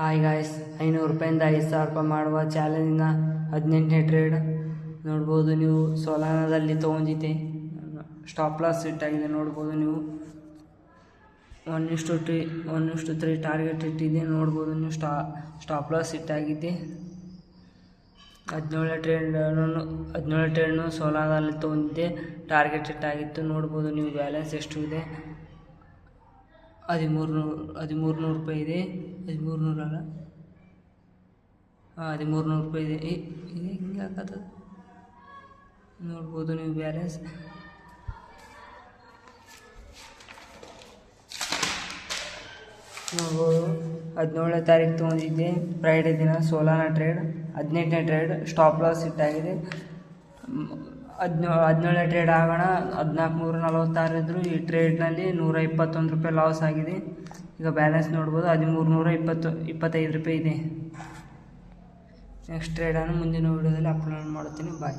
Hi guys, 500 ರೂಪಾಯಿಂದ 5,000 ರೂಪಾಯಿ ಮಾಡುವ ಚಾಲೆಂಜಿನ 18ನೇ ಟ್ರೇಡ್ ನೋಡ್ಬೋದು ನೀವು. ಸೋಲಾನಾದಲ್ಲಿ ತೊಗೊಂಡಿದ್ದೆ, ಸ್ಟಾಪ್ ಲಾಸ್ ಇಟ್ಟಾಗಿದೆ ನೋಡ್ಬೋದು ನೀವು. 1:3 ಟಾರ್ಗೆಟ್ ಇಟ್ಟಿದ್ದೆ ನೋಡ್ಬೋದು ನೀವು. Stop loss ಇಟ್ಟಾಗಿದೆ. 17 ಟ್ರೇಡ್ನು ಸೋಲಾನಲ್ಲಿ ತೊಗೊಂಡಿದ್ದೆ, ಟಾರ್ಗೆಟ್ ಇಟ್ಟಾಗಿತ್ತು ನೋಡ್ಬೋದು ನೀವು. ಬ್ಯಾಲೆನ್ಸ್ ಎಷ್ಟು ಇದೆ? 1300 ರೂಪಾಯಿ ಇದೆ. 1300 ಅಲ್ಲ, 1300 ರೂಪಾಯಿ ಇದೆ. ಹಿಂಗೆ ಹಾಕತ್ತದ ನೋಡ್ಬೋದು ನೀವು. ಬ್ಯಾಲೆನ್ಸ್ ನೋಡ್ಬೋದು. 17ನೇ ತಾರೀಕು ತೊಗೊಂಡಿದ್ದೆ, ಫ್ರೈಡೇ ದಿನ ಸೋಲಾನ ಟ್ರೇಡ್. 18ನೇ ಟ್ರೇಡ್ ಸ್ಟಾಪ್ ಲಾಸ್ ಇಟ್ಟಾಗಿದೆ. 17ನೇ ಟ್ರೇಡ್ ಆಗೋಣ 1446 ಇದ್ದರು. ಈ ಟ್ರೇಡ್ನಲ್ಲಿ 121 ರೂಪಾಯಿ ಲಾಸ್ ಆಗಿದೆ. ಈಗ ಬ್ಯಾಲೆನ್ಸ್ ನೋಡ್ಬೋದು, 1325 ರೂಪಾಯಿ ಇದೆ. ನೆಕ್ಸ್ಟ್ ಟ್ರೇಡನ್ನು ಮುಂದಿನ ವೀಡಿಯೋದಲ್ಲಿ ಅಪ್ಲೋಡ್ ಮಾಡ್ತೀನಿ. ಬಾಯ್.